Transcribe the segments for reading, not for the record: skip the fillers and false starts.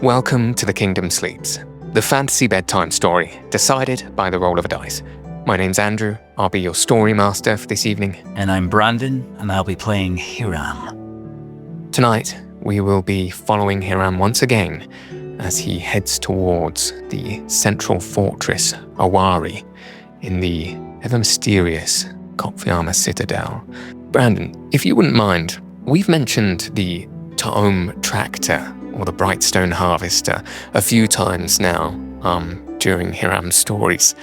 Welcome to The Kingdom Sleeps, the fantasy bedtime story decided by the roll of a dice. My name's Andrew, I'll be your story master for this evening. And I'm Brandon, and I'll be playing Hiram. Tonight, we will be following Hiram once again as he heads towards the central fortress Owari in the ever-mysterious Kopfiama Citadel. Brandon, if you wouldn't mind, we've mentioned the Ta'om Tractor, or the Brightstone Harvester, a few times now during Hiram's stories.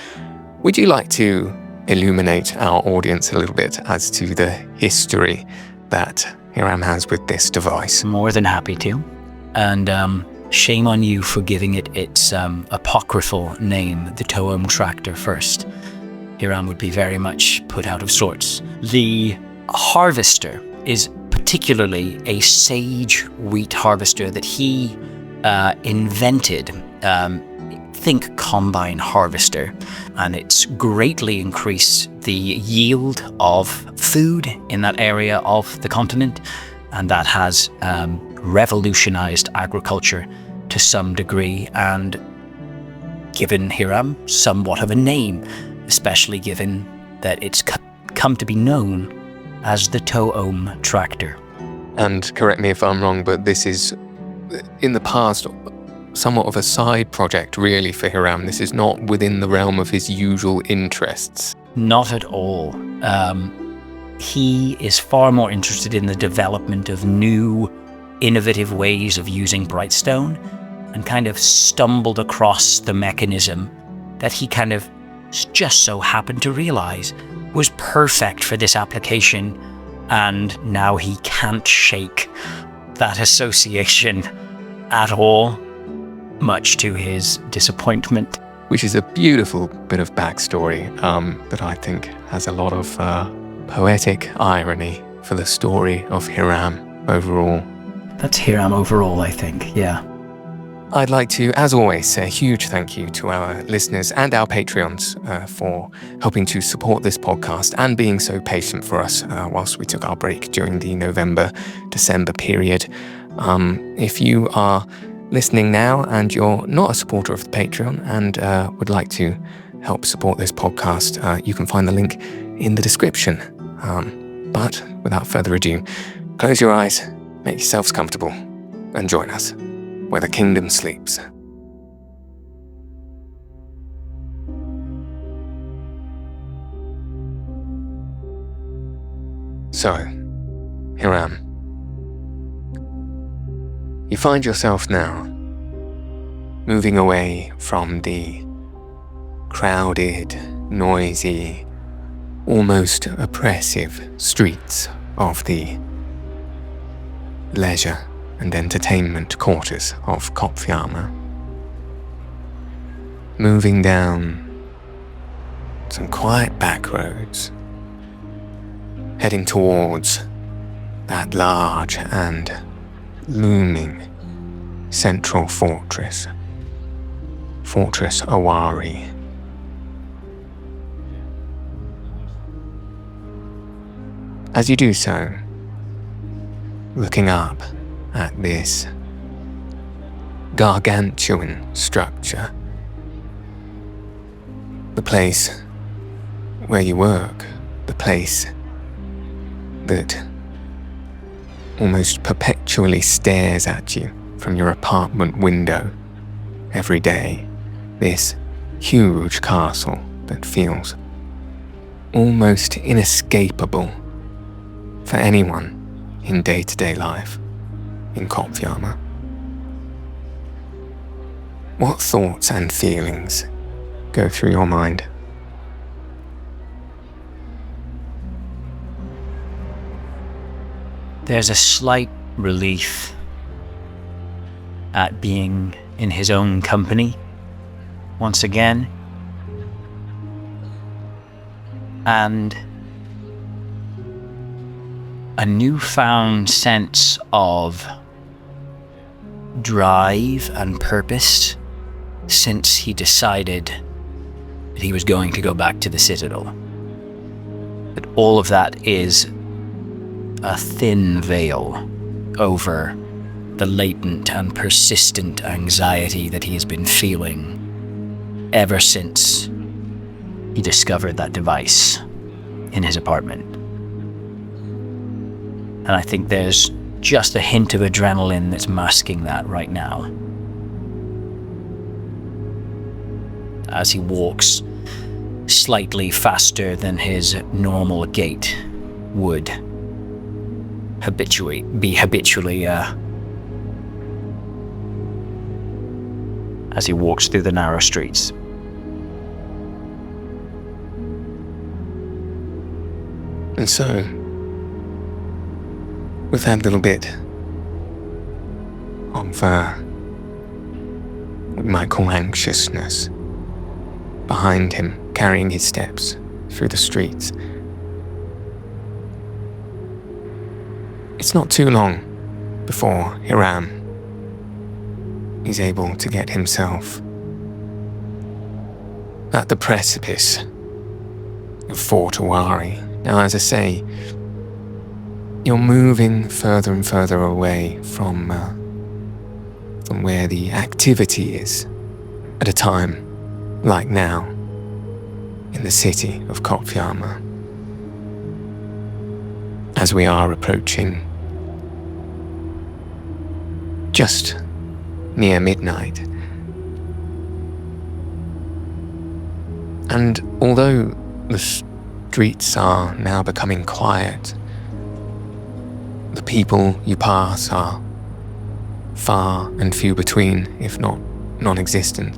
Would you like to illuminate our audience a little bit as to the history that Hiram has with this device? More than happy to. And shame on you for giving it its apocryphal name, the Ta'om Tractor, first. Hiram would be very much put out of sorts. The Harvester is particularly a sage wheat harvester that he invented. Think combine harvester, and it's greatly increased the yield of food in that area of the continent, and that has revolutionized agriculture to some degree and given Hiram somewhat of a name, especially given that it's come to be known as the Ta'om Tractor. And correct me if I'm wrong, but this is, in the past, somewhat of a side project really for Hiram. This is not within the realm of his usual interests. Not at all. He is far more interested in the development of new, innovative ways of using Brightstone, and kind of stumbled across the mechanism that he kind of just so happened to realize was perfect for this application, and now he can't shake that association at all, much to his disappointment. Which is a beautiful bit of backstory that I think has a lot of poetic irony for the story of Hiram overall. That's Hiram overall, I think, yeah. I'd like to, as always, say a huge thank you to our listeners and our Patreons for helping to support this podcast and being so patient for us whilst we took our break during the November-December period. If you are listening now and you're not a supporter of the Patreon and would like to help support this podcast, you can find the link in the description. But without further ado, close your eyes, make yourselves comfortable, and join us where the kingdom sleeps. So, Hiram, you find yourself now moving away from the crowded, noisy, almost oppressive streets of the leisure and entertainment quarters of Kopfiama. Moving down some quiet back roads, heading towards that large and looming central fortress, Fortress Owari. As you do so, looking up at this gargantuan structure, the place where you work, the place that almost perpetually stares at you from your apartment window every day, this huge castle that feels almost inescapable for anyone in day-to-day life in Kopfiama. What thoughts and feelings go through your mind? There's a slight relief at being in his own company once again, and a newfound sense of drive and purpose since he decided that he was going to go back to the Citadel. But all of that is a thin veil over the latent and persistent anxiety that he has been feeling ever since he discovered that device in his apartment. And I think there's just a hint of adrenaline that's masking that right now. As he walks slightly faster than his normal gait would habitually as he walks through the narrow streets. And so, with that little bit of, what we might call anxiousness behind him, carrying his steps through the streets, it's not too long before Hiram is able to get himself at the precipice of Fort Owari. Now, as I say, you're moving further and further away from where the activity is at a time like now in the city of Kopyama, as we are approaching just near midnight. And although the streets are now becoming quiet, the people you pass are far and few between, if not non-existent.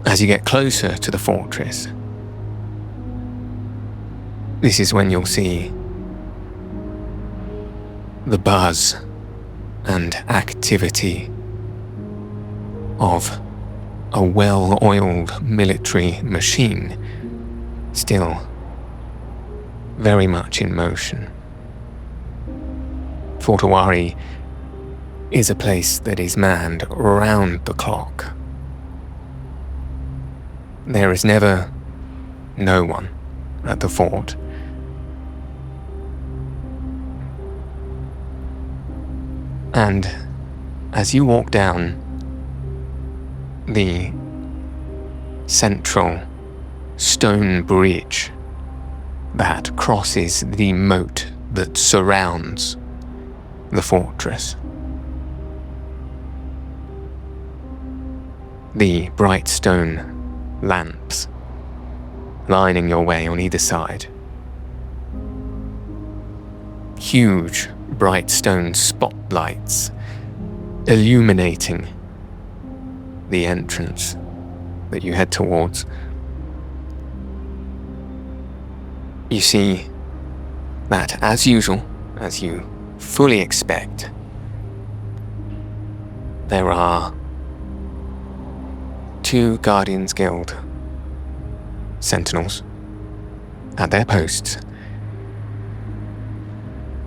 As you get closer to the fortress, this is when you'll see the buzz and activity of a well-oiled military machine still very much in motion. Fort Owari is a place that is manned round the clock. There is never no one at the fort. And as you walk down the central stone bridge that crosses the moat that surrounds the fortress, the bright stone lamps lining your way on either side, huge bright stone spotlights illuminating the entrance that you head towards. You see that, as usual, as you fully expect, there are 2 Guardians Guild sentinels at their posts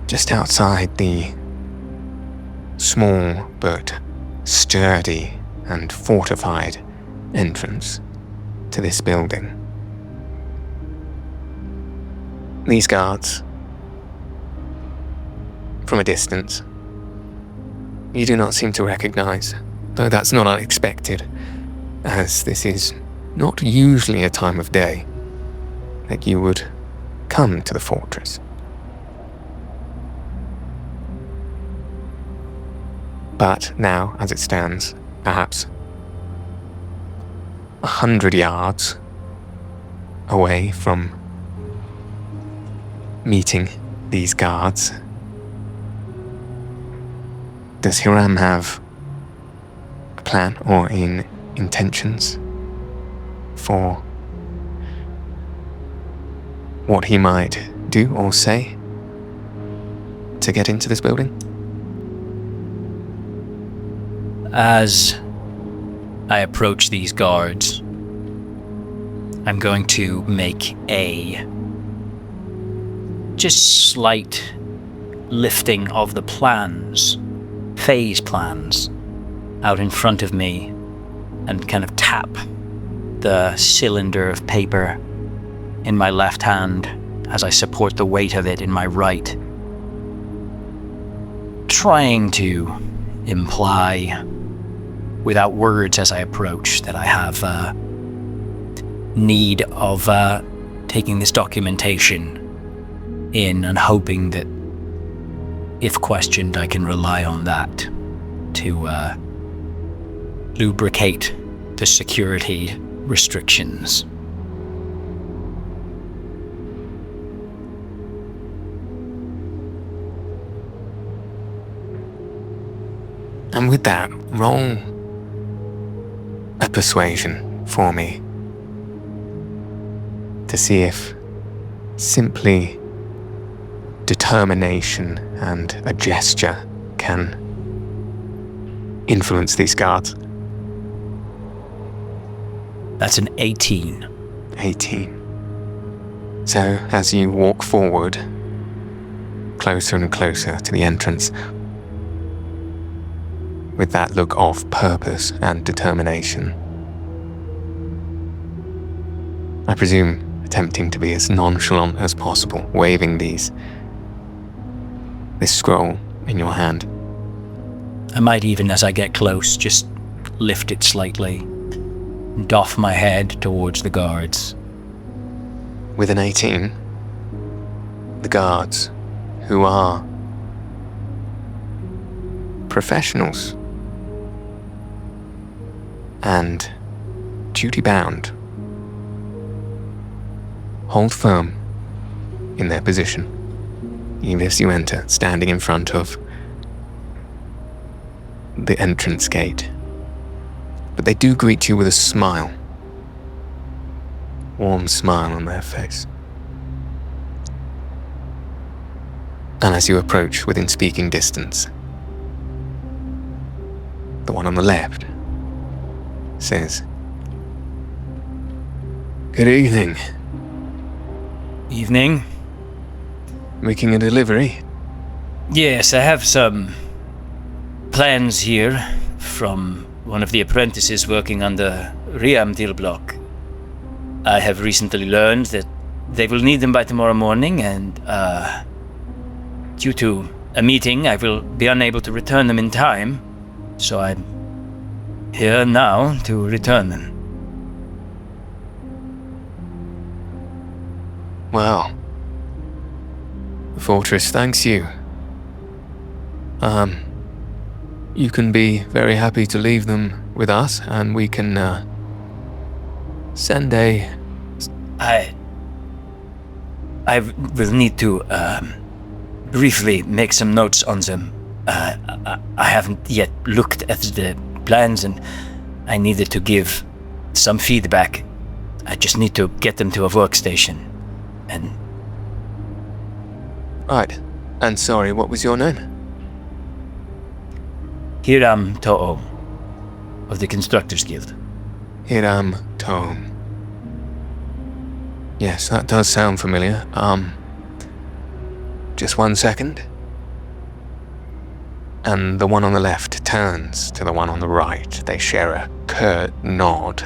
just outside the small but sturdy and fortified entrance to this building. These guards, from a distance, you do not seem to recognize, though that's not unexpected, as this is not usually a time of day that you would come to the fortress. But now, as it stands, perhaps 100 yards away from meeting these guards, does Hiram have a plan or intentions for what he might do or say to get into this building? As I approach these guards, I'm going to make a just slight lifting of the plans, phase plans, out in front of me and kind of tap the cylinder of paper in my left hand as I support the weight of it in my right, trying to imply, without words as I approach, that I have need of taking this documentation in and hoping that, if questioned, I can rely on that to lubricate the security restrictions. And with that, roll a persuasion for me to see if simply determination and a gesture can influence these guards. That's an 18. 18. So as you walk forward, closer and closer to the entrance, with that look of purpose and determination, I presume attempting to be as nonchalant as possible, waving this scroll in your hand. I might even, as I get close, just lift it slightly and doff my head towards the guards. With an 18, the guards, who are professionals and duty-bound, hold firm in their position, even as you enter, standing in front of the entrance gate. But they do greet you with a smile, warm smile on their face. And as you approach within speaking distance, the one on the left says, "Good evening. Evening. Making a delivery?" Yes, I have some plans here from one of the apprentices working on the Hiram deal block. I have recently learned that they will need them by tomorrow morning, and due to a meeting, I will be unable to return them in time, so I'm here now to return them. Well, the fortress thanks you. You can be very happy to leave them with us, and we can send a... I will need to briefly make some notes on them. I haven't yet looked at the plans, and I needed to give some feedback. I just need to get them to a workstation. And Right. And sorry, what was your name? Hiram To'o of the Constructors Guild. Hiram To'o. Yes, that does sound familiar. Just 1 second. And the one on the left turns to the one on the right. They share a curt nod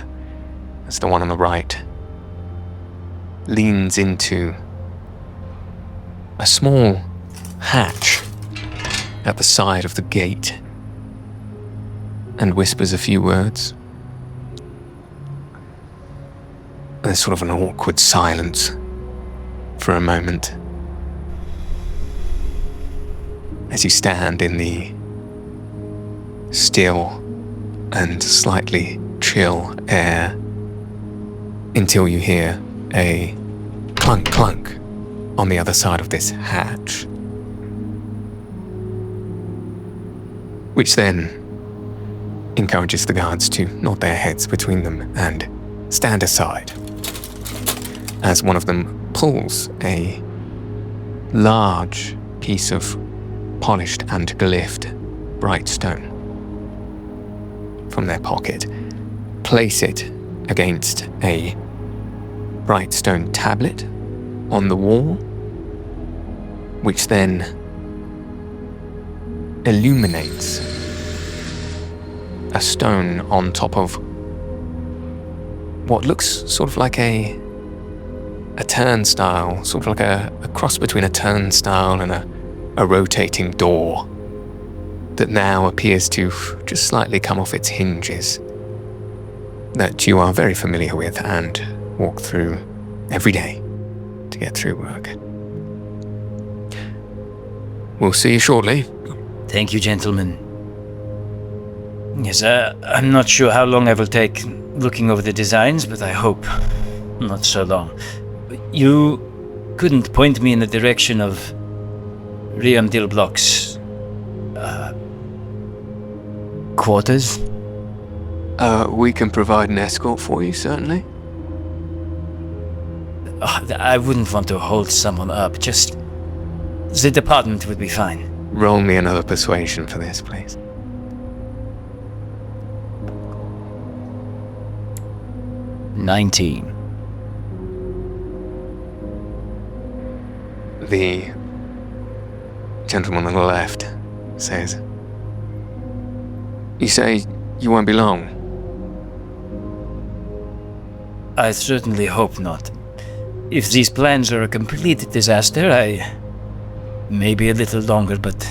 as the one on the right leans into a small hatch at the side of the gate and whispers a few words. There's sort of an awkward silence for a moment as you stand in the still and slightly chill air until you hear a clunk clunk on the other side of this hatch, which then encourages the guards to nod their heads between them and stand aside as one of them pulls a large piece of polished and glyphed bright stone from their pocket, place it against a bright stone tablet on the wall, which then illuminates a stone on top of what looks sort of like a turnstile, sort of like a cross between a turnstile and a rotating door that now appears to just slightly come off its hinges, that you are very familiar with and walk through every day to get through work. We'll see you shortly. Thank you, gentlemen. Yes, I'm not sure how long I will take looking over the designs, but I hope not so long. You couldn't point me in the direction of Riam Dilblock's quarters? We can provide an escort for you, certainly. I wouldn't want to hold someone up, just the department would be fine. Roll me another persuasion for this, please. $19. The gentleman on the left says, "You say you won't be long?" I certainly hope not. If these plans are a complete disaster, I may be a little longer, but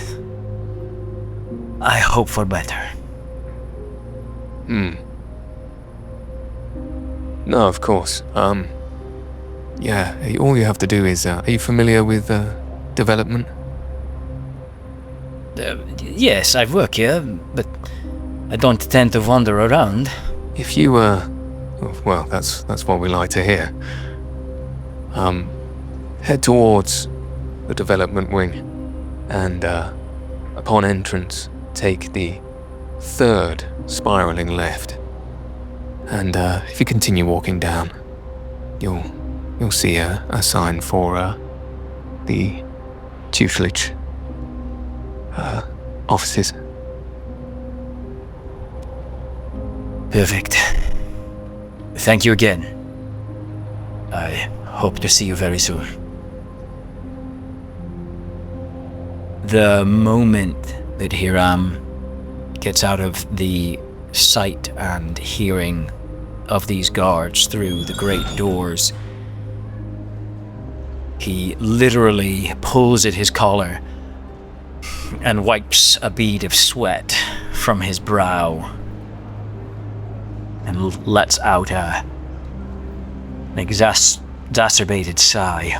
I hope for better. No, of course. Yeah, all you have to do is, are you familiar with, development? Yes, I work here, but I don't tend to wander around. If you, well, that's what we like to hear. Head towards the development wing, and, upon entrance, take the third spiraling left. And, if you continue walking down, you'll see a sign for, the tutelage, offices. Perfect. Thank you again. I hope to see you very soon. The moment that Hiram gets out of the sight and hearing of these guards through the great doors, he literally pulls at his collar and wipes a bead of sweat from his brow and lets out an exacerbated sigh,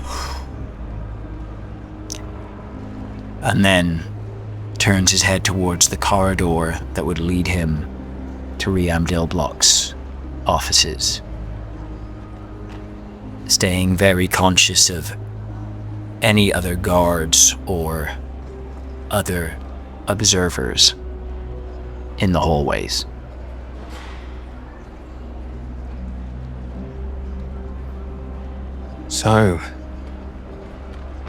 and then turns his head towards the corridor that would lead him to Riam Dilblock's offices, staying very conscious of any other guards or other observers in the hallways. So,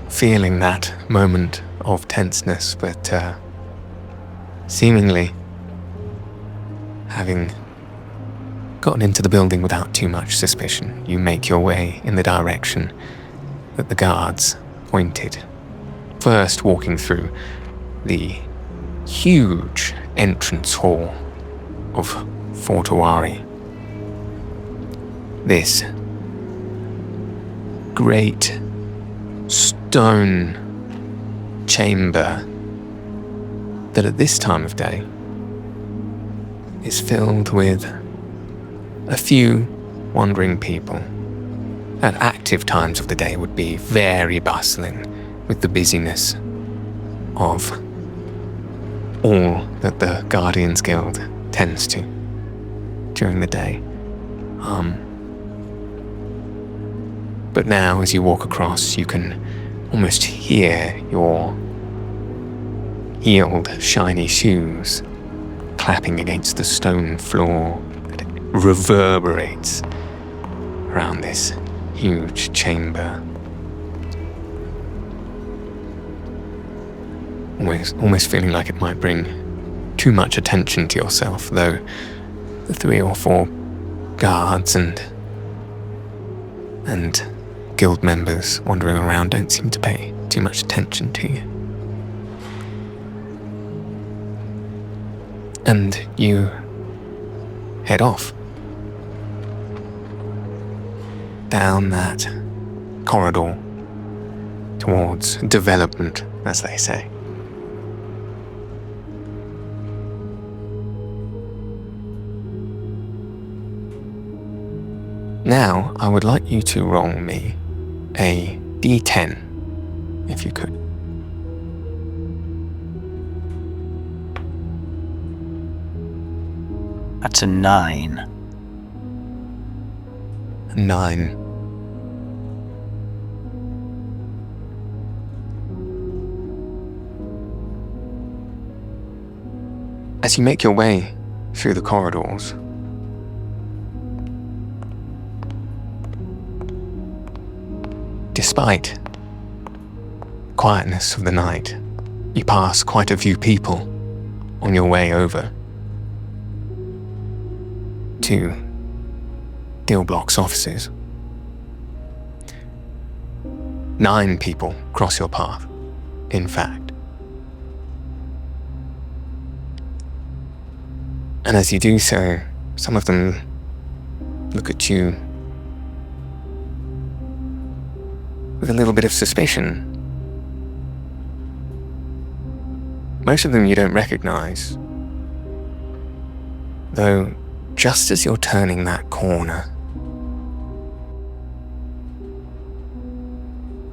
feeling that moment of tenseness, but seemingly having gotten into the building without too much suspicion, you make your way in the direction that the guards pointed. First, walking through the huge entrance hall of Fort Owari. This great stone chamber that at this time of day is filled with a few wandering people. At active times of the day would be very bustling with the busyness of all that the Guardians Guild tends to during the day. But now, as you walk across, you can almost hear your heeled, shiny shoes clapping against the stone floor that reverberates around this huge chamber. Almost feeling like it might bring too much attention to yourself, though the 3 or 4 guards and guild members wandering around don't seem to pay too much attention to you. And you head off down that corridor towards development, as they say. Now, I would like you to roll me a d10, if you could. That's a 9. 9. As you make your way through the corridors, despite the quietness of the night, you pass quite a few people on your way over to Dillblock's offices. 9 people cross your path, in fact. And as you do so, some of them look at you with a little bit of suspicion. Most of them you don't recognize, though just as you're turning that corner,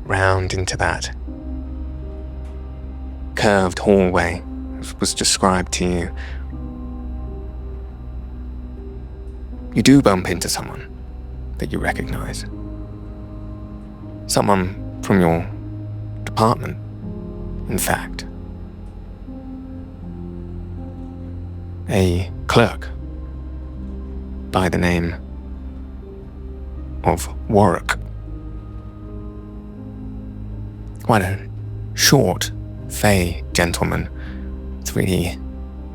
round into that curved hallway as was described to you, you do bump into someone that you recognize. Someone from your department, in fact. A clerk by the name of Warwick. Quite a short, fey gentleman with really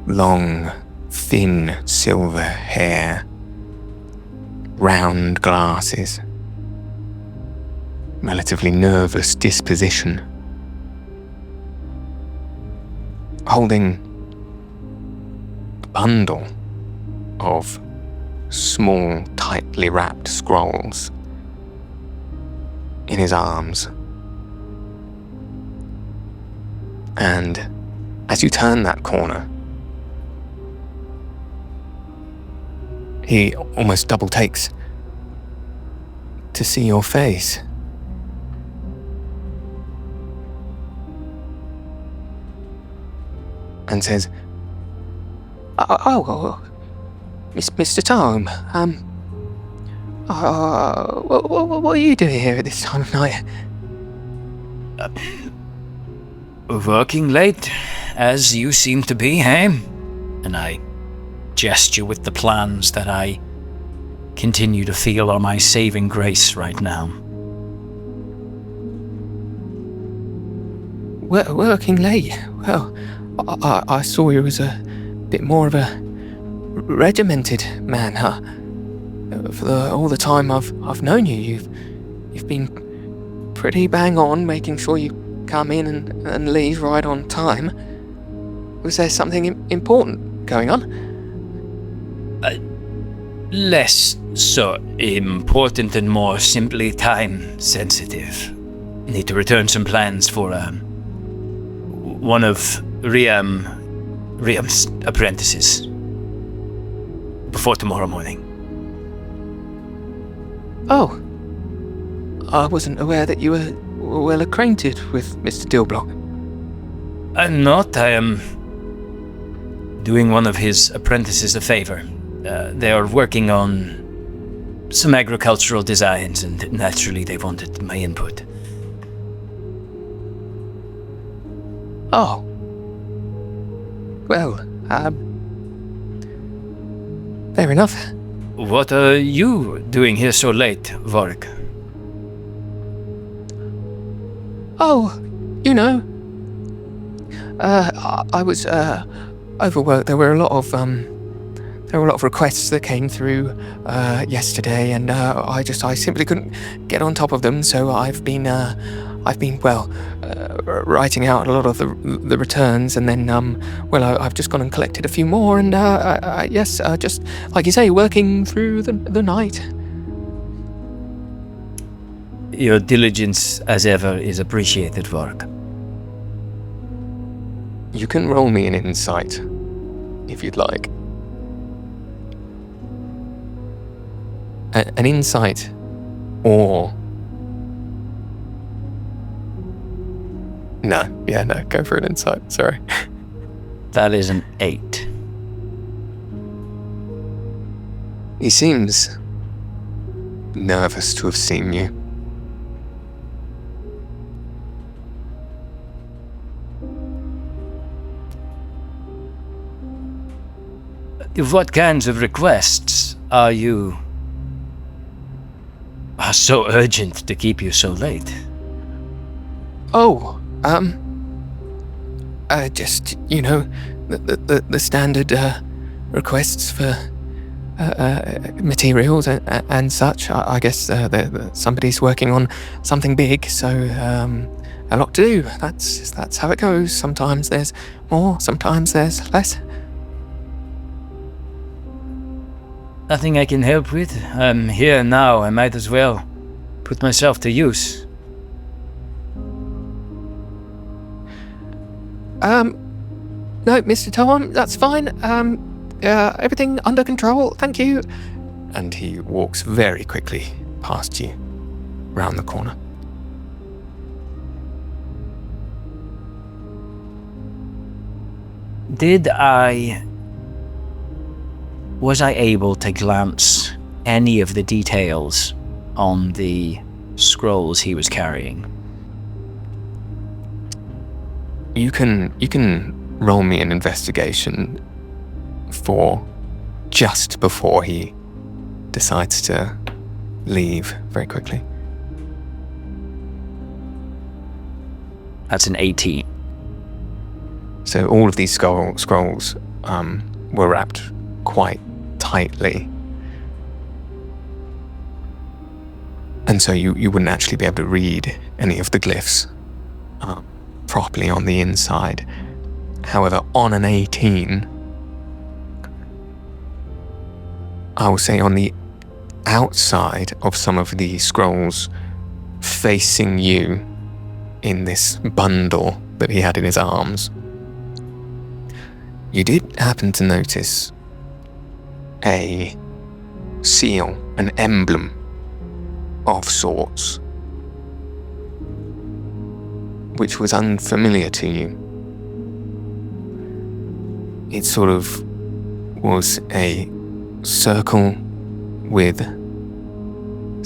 long, thin silver hair, round glasses, relatively nervous disposition, holding a bundle of small, tightly wrapped scrolls in his arms. And as you turn that corner, he almost double takes to see your face. And says, "Oh, Mr. Tom, what are you doing here at this time of night?" Working late, as you seem to be, eh? And I gesture with the plans that I continue to feel are my saving grace right now. Working late? Well, I saw you as a bit more of a regimented man, huh? For all the time I've known you, you've been pretty bang on, making sure you come in and leave right on time. Was there something important going on? Less so important and more simply time sensitive. Need to return some plans for one of Hiram's apprentices before tomorrow morning. Oh, I wasn't aware that you were well acquainted with Mr. Dillblock. I'm not. I am doing one of his apprentices a favor. They are working on some agricultural designs, and naturally they wanted my input. Oh. Well, fair enough. What are you doing here so late, Warwick? Oh, you know. I was overworked. There were a lot of requests that came through yesterday, and I simply couldn't get on top of them. So I've been writing out a lot of the returns, and then I've just gone and collected a few more, and yes, just like you say, working through the night. Your diligence, as ever, is appreciated, Warwick. You can roll me an insight, if you'd like. an insight or... No, go for an insight, sorry. That is an 8. He seems nervous to have seen you. What kinds of requests are so urgent to keep you so late? Oh, just, the standard requests for materials and such. I guess somebody's working on something big, so a lot to do. That's how it goes. Sometimes there's more, sometimes there's less. Nothing I can help with. I'm here now. I might as well put myself to use. No, Mr. Tom, that's fine. Everything under control, thank you. And he walks very quickly past you, round the corner. Was I able to glance any of the details on the scrolls he was carrying? You can roll me an investigation for just before he decides to leave very quickly. That's an 18. So all of these scrolls were wrapped quite tightly. And so you wouldn't actually be able to read any of the glyphs properly on the inside. However, on an 18, I will say on the outside of some of the scrolls facing you in this bundle that he had in his arms, you did happen to notice a seal, an emblem of sorts, which was unfamiliar to you. It sort of was a circle with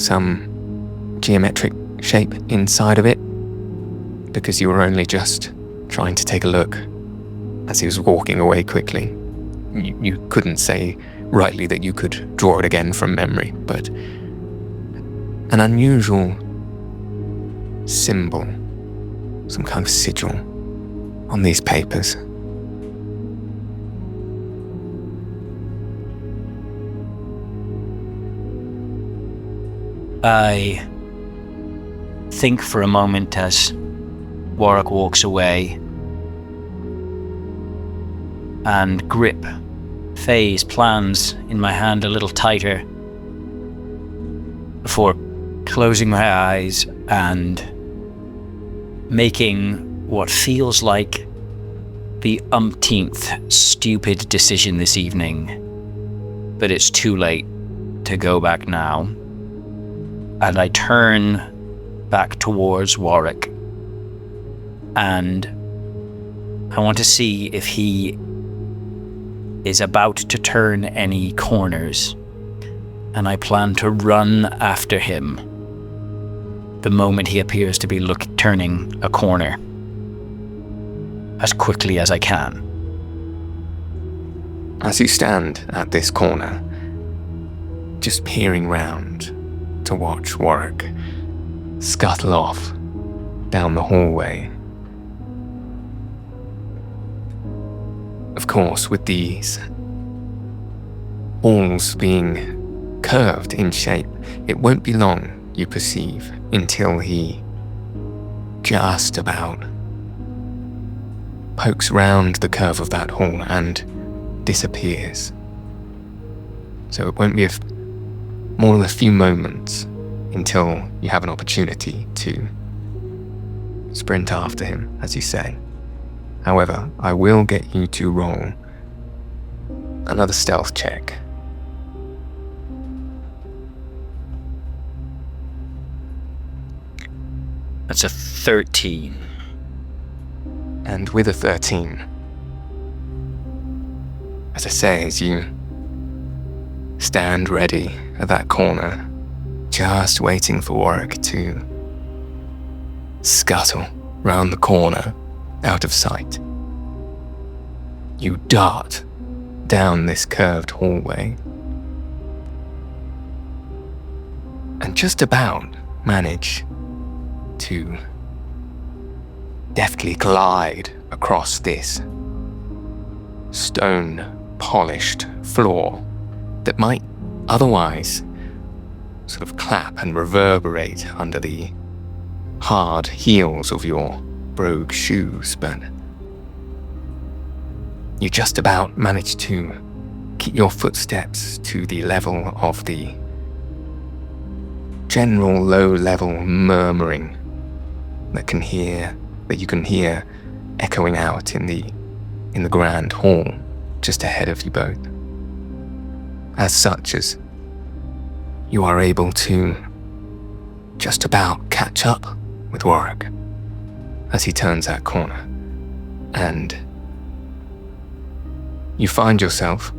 some geometric shape inside of it, because you were only just trying to take a look as he was walking away quickly. You couldn't say rightly that you could draw it again from memory, but an unusual symbol, some kind of sigil on these papers. I think for a moment as Warwick walks away and grip Faye's plans in my hand a little tighter before closing my eyes and making what feels like the umpteenth stupid decision this evening. But it's too late to go back now. And I turn back towards Warwick, and I want to see if he is about to turn any corners, and I plan to run after him the moment he appears to be turning a corner, as quickly as I can. As you stand at this corner, just peering round to watch Warwick scuttle off down the hallway. Of course, with these walls being curved in shape, it won't be long, you perceive, until he just about pokes round the curve of that hall and disappears. So it won't be more than a few moments until you have an opportunity to sprint after him, as you say. However, I will get you to roll another stealth check. That's a 13. And with a 13, as I say, as you stand ready at that corner, just waiting for Warwick to scuttle round the corner out of sight, you dart down this curved hallway and just about manage to deftly glide across this stone-polished floor that might otherwise sort of clap and reverberate under the hard heels of your brogue shoes, but you just about manage to keep your footsteps to the level of the general low-level murmuring that you can hear echoing out in the grand hall just ahead of you both. As such, as you are able to just about catch up with Warwick as he turns that corner, and you find yourself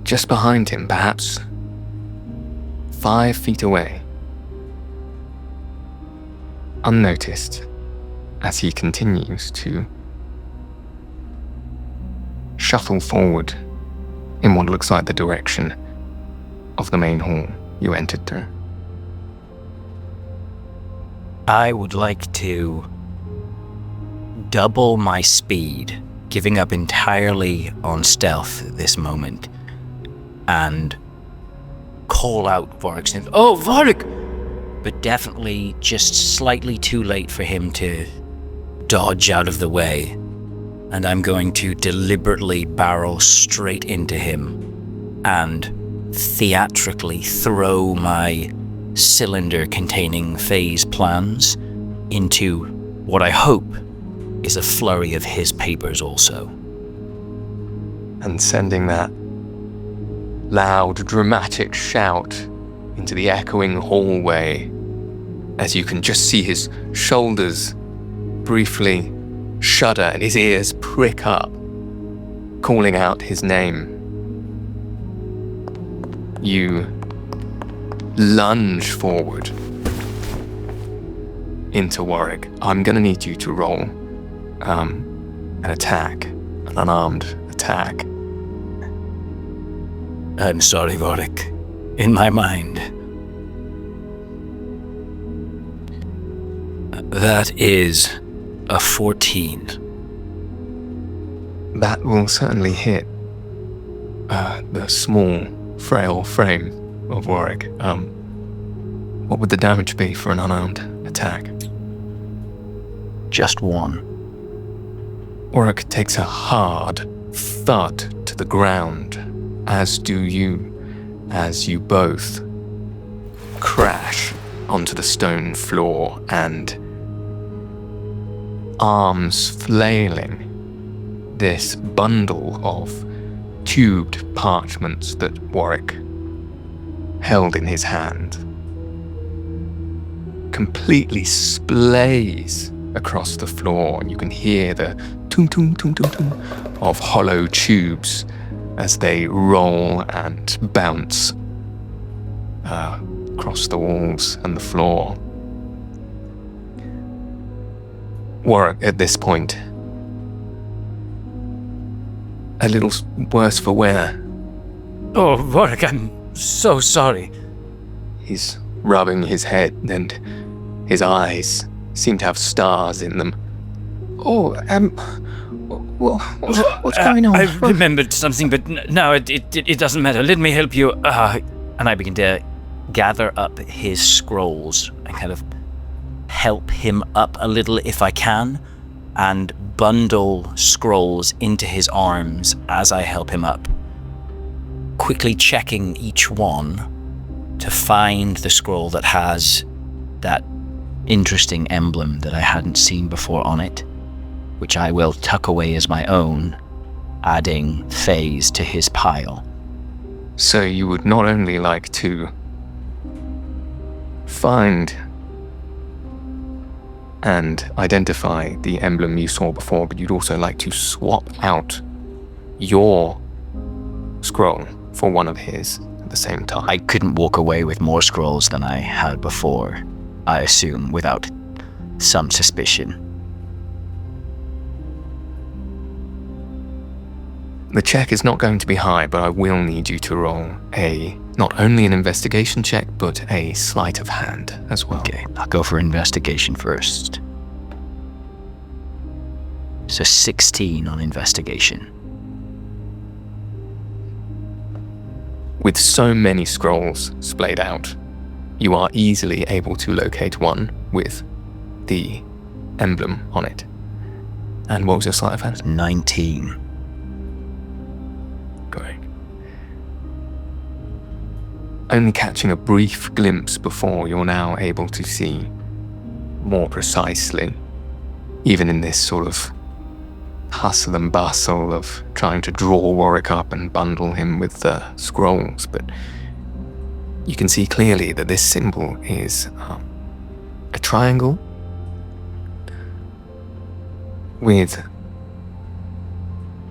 just behind him, perhaps 5 feet away, unnoticed, as he continues to shuffle forward in what looks like the direction of the main hall you entered through. I would like to double my speed, giving up entirely on stealth at this moment, and call out Warwick's name. Oh, Warwick! But definitely just slightly too late for him to dodge out of the way, and I'm going to deliberately barrel straight into him and theatrically throw my cylinder containing phase plans into what I hope is a flurry of his papers also. And sending that loud, dramatic shout into the echoing hallway, as you can just see his shoulders briefly shudder and his ears prick up, calling out his name. You lunge forward into Warwick. I'm gonna need you to roll an attack, an unarmed attack. I'm sorry, Warwick. In my mind. That is a 14. That will certainly hit the small, frail frame of Warwick. What would the damage be for an unarmed attack? Just 1. Warwick takes a hard thud to the ground, as do you, as you both crash onto the stone floor, and arms flailing, this bundle of tubed parchments that Warwick held in his hand completely splays across the floor, and you can hear the tum tum tum tum tum of hollow tubes as they roll and bounce across the walls and the floor. Warwick, at this point, a little worse for wear. Oh, Warwick, I'm so sorry. He's rubbing his head, and his eyes seem to have stars in them. What's going on? I've remembered something, but no, it doesn't matter. Let me help you. And I begin to gather up his scrolls and kind of help him up a little if I can, and bundle scrolls into his arms as I help him up, quickly checking each one to find the scroll that has that interesting emblem that I hadn't seen before on it, which I will tuck away as my own, adding phase to his pile. So you would not only like to find and identify the emblem you saw before, but you'd also like to swap out your scroll for one of his at the same time. I couldn't walk away with more scrolls than I had before, I assume, without some suspicion. The check is not going to be high, but I will need you to roll not only an investigation check, but a sleight of hand as well. Okay, I'll go for investigation first. So 16 on investigation. With so many scrolls splayed out, you are easily able to locate one with the emblem on it. And what was your sleight of hand? 19. Great. Only catching a brief glimpse before, you're now able to see more precisely, even in this sort of hustle and bustle of trying to draw Warwick up and bundle him with the scrolls, but you can see clearly that this symbol is a triangle with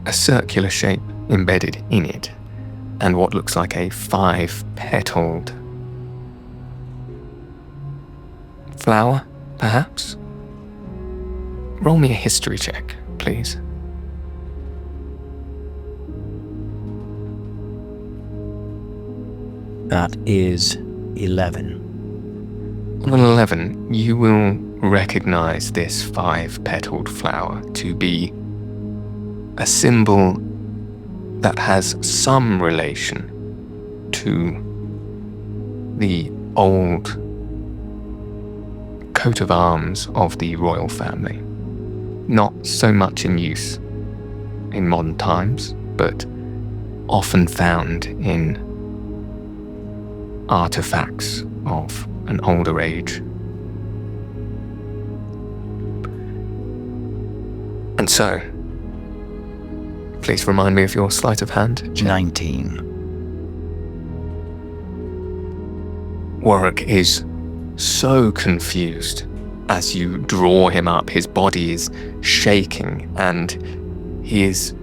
a circular shape embedded in it, and what looks like a 5-petaled flower, perhaps? Roll me a history check, please. That is 11. On an 11, you will recognize this 5-petaled flower to be a symbol that has some relation to the old coat of arms of the royal family. Not so much in use in modern times, but often found in artifacts of an older age. And so, please remind me of your sleight of hand. 19. Warwick is so confused as you draw him up. His body is shaking and he is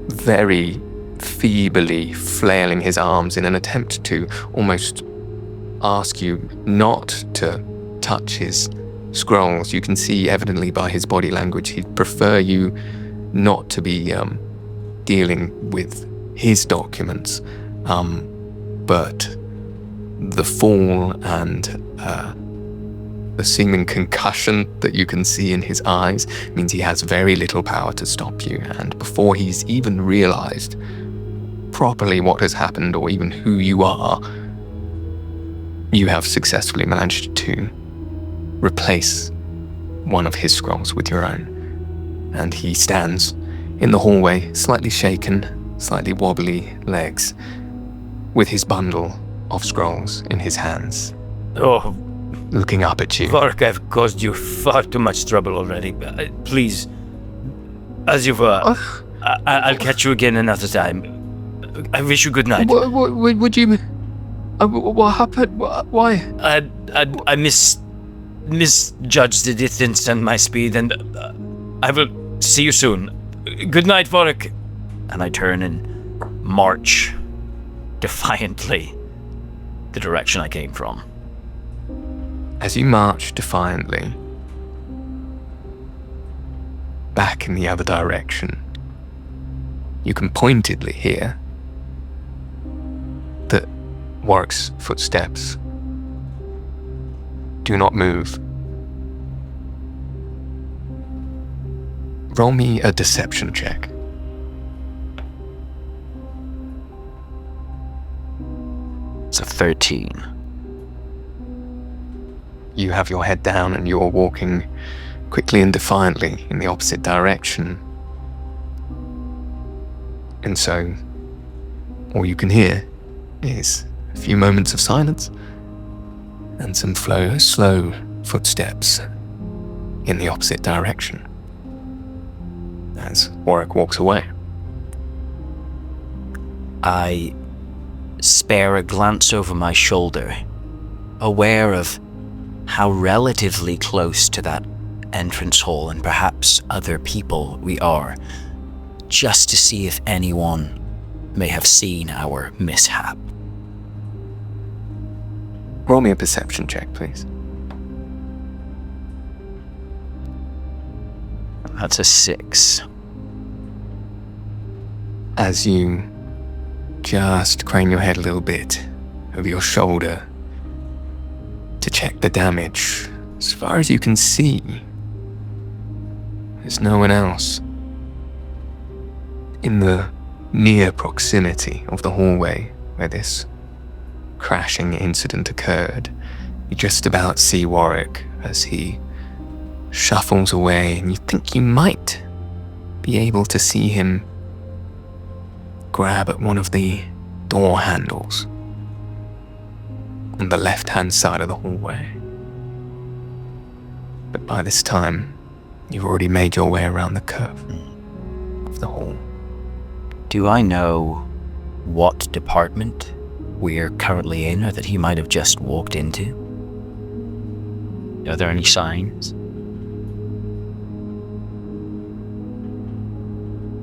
very feebly flailing his arms in an attempt to almost ask you not to touch his scrolls. You can see evidently by his body language he'd prefer you not to be dealing with his documents, but the fall and the seeming concussion that you can see in his eyes means he has very little power to stop you, and before he's even realized properly what has happened or even who you are, you have successfully managed to replace one of his scrolls with your own. And he stands in the hallway, slightly shaken, slightly wobbly legs, with his bundle of scrolls in his hands, Oh, looking up at you. Vark, I've caused you far too much trouble already. Please, as you've, I'll catch you again another time. I wish you good night. What would you... what happened? Why? I misjudged the distance and my speed, and I will see you soon. Good night, Vark. And I turn and march defiantly the direction I came from. As you march defiantly back in the other direction, you can pointedly hear that Warwick's footsteps do not move. Roll me a deception check. It's a 13. You have your head down and you're walking quickly and defiantly in the opposite direction. And so, all you can hear is a few moments of silence and some slow footsteps in the opposite direction as Warwick walks away. I spare a glance over my shoulder, aware of how relatively close to that entrance hall and perhaps other people we are, just to see if anyone may have seen our mishap. Roll me a perception check, please. That's a 6. As you just crane your head a little bit over your shoulder to check the damage, as far as you can see, there's no one else in the near proximity of the hallway where this crashing incident occurred. You just about see Warwick as he shuffles away, and you think you might be able to see him grab at one of the door handles on the left-hand side of the hallway. But by this time, you've already made your way around the curve of the hall. Do I know what department we're currently in, or that he might have just walked into? Are there any signs?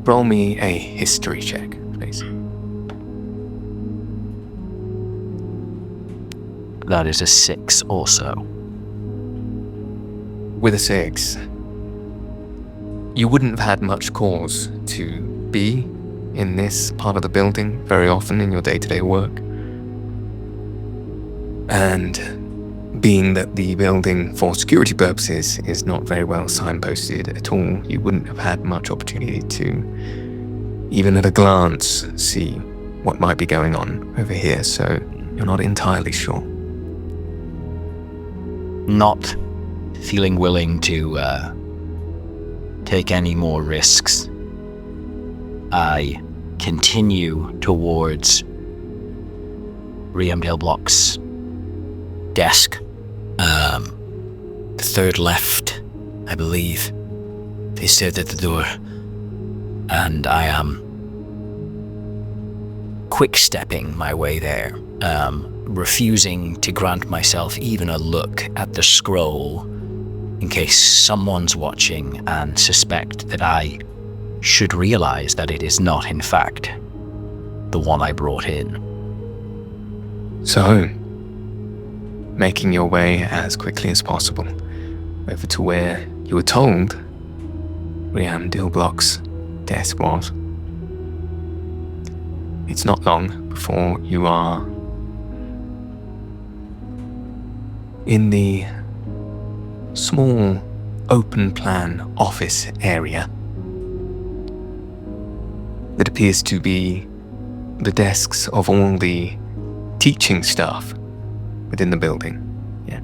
Roll me a history check, please. That is a 6 also. With a 6, you wouldn't have had much cause to be in this part of the building very often in your day-to-day work. And being that the building, for security purposes, is not very well signposted at all, you wouldn't have had much opportunity to, even at a glance, see what might be going on over here, so you're not entirely sure. Not feeling willing to take any more risks, I continue towards Riam Daleblock's desk. The third left, I believe. They said at the door. And I am quick-stepping my way there, refusing to grant myself even a look at the scroll in case someone's watching and suspect that I should realize that it is not, in fact, the one I brought in. So, making your way as quickly as possible over to where you were told Riam Daleblock's desk was. It's not long before you are in the small open plan office area that appears to be the desks of all the teaching staff within the building. Yeah.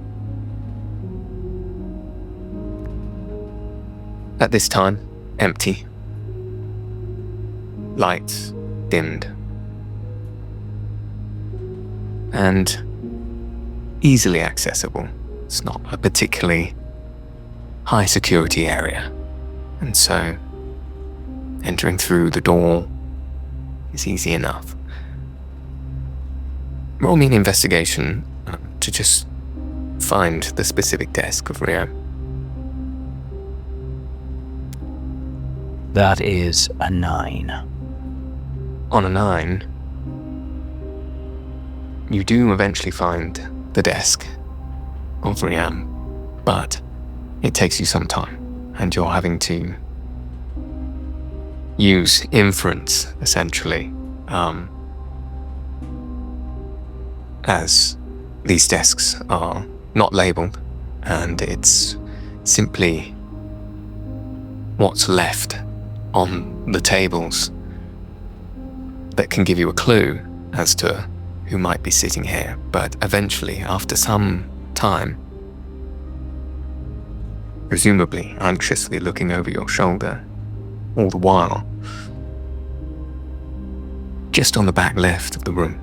At this time, empty. Lights dimmed. And easily accessible. It's not a particularly high security area. And so, entering through the door is easy enough. Roll me an investigation to just find the specific desk of Rio. That is a 9. On a 9, you do eventually find the desk of Riam, but it takes you some time, and you're having to use inference, essentially, as these desks are not labeled, and it's simply what's left on the tables that can give you a clue as to who might be sitting here. But eventually, after some time, presumably anxiously looking over your shoulder all the while, just on the back left of the room,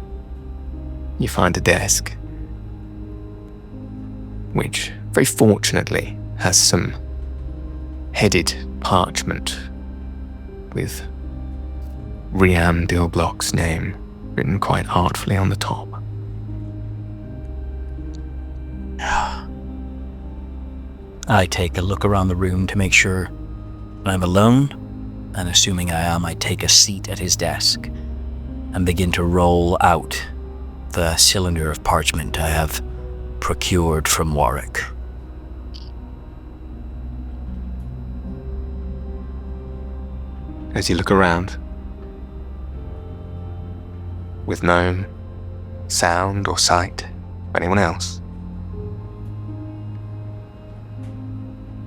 you find a desk which, very fortunately, has some headed parchment with Riam Daleblock's name written quite artfully on the top. I take a look around the room to make sure I'm alone, and assuming I am, I take a seat at his desk and begin to roll out the cylinder of parchment I have procured from Warwick. As you look around, with no sound or sight of anyone else,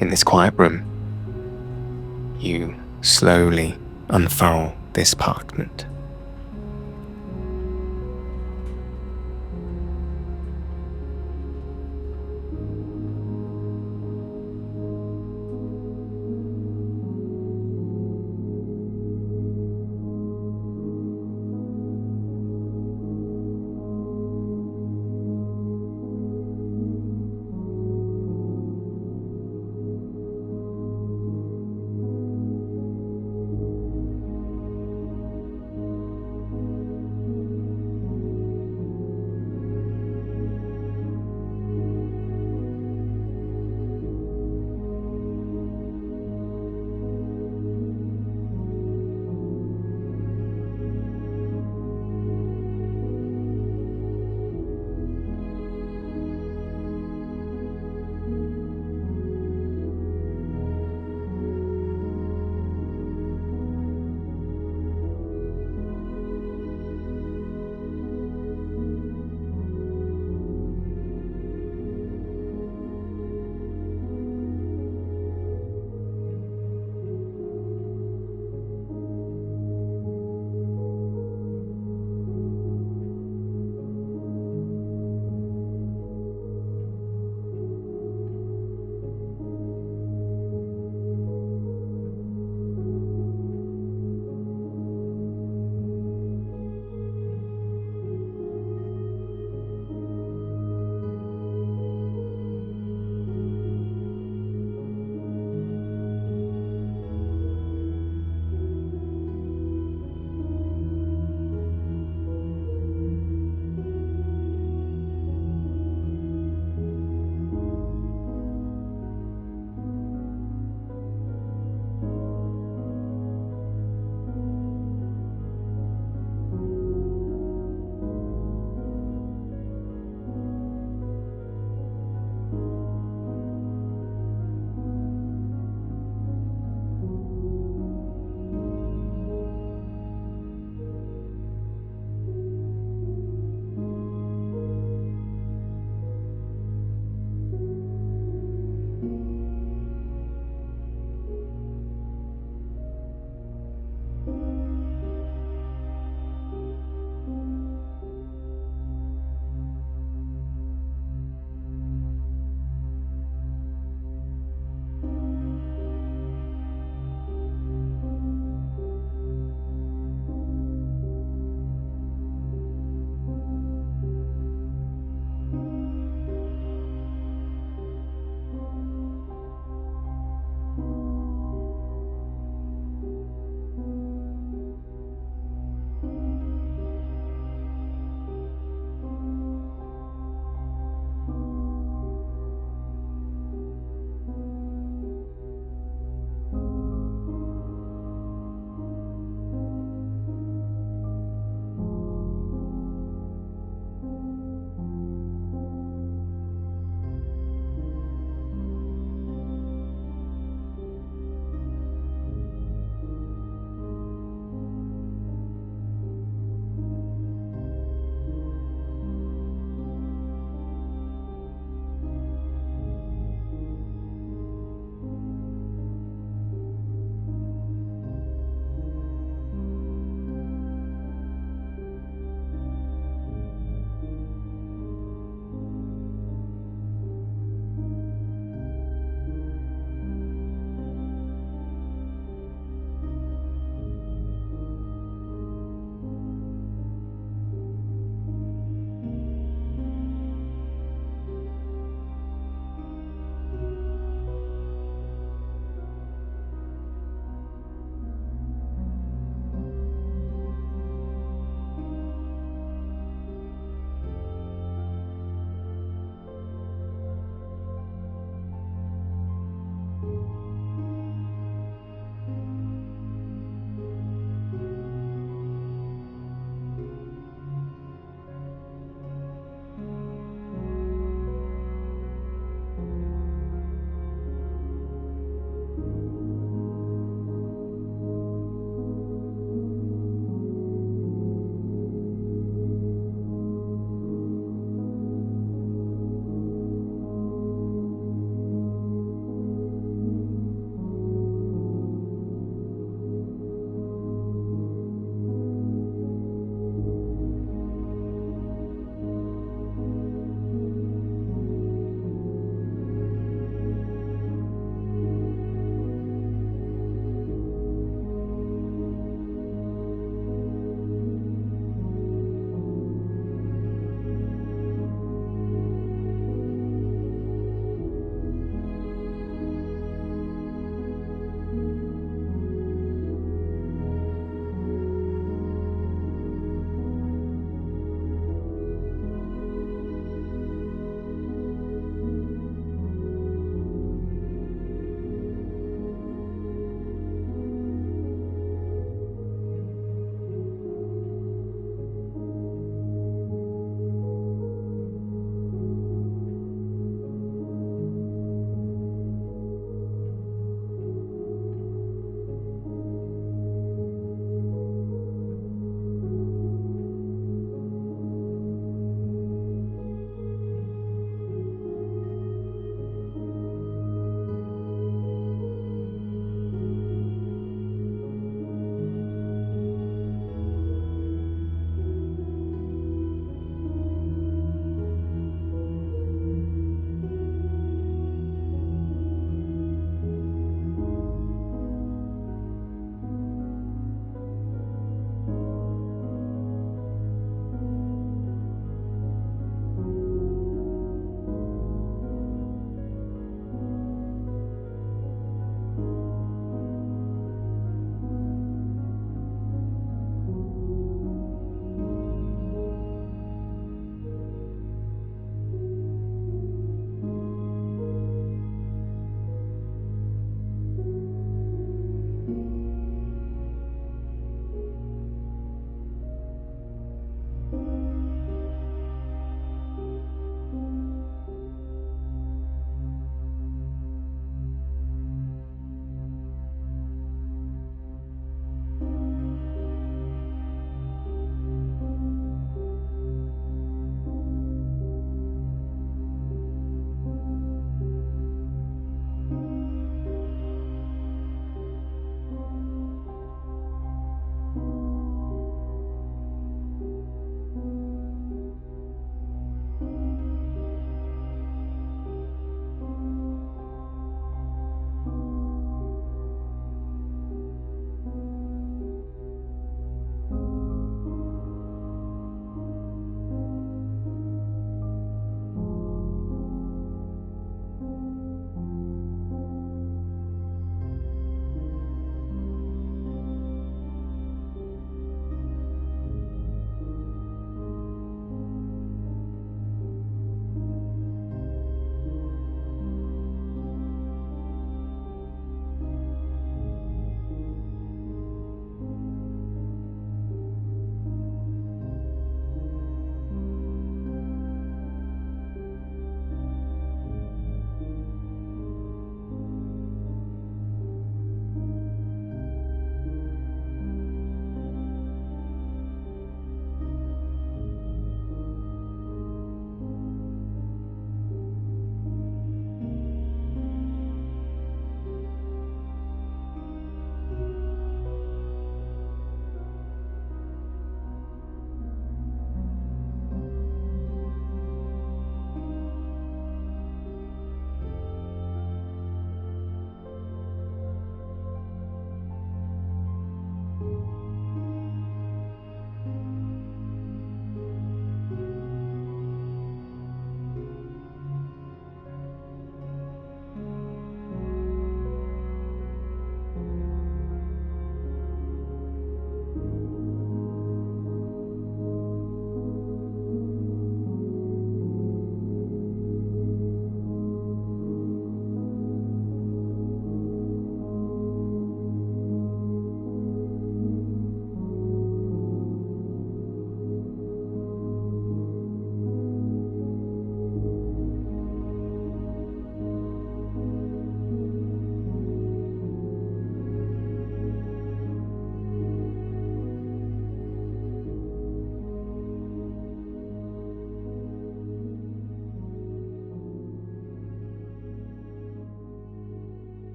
in this quiet room, you slowly unfurl this parchment.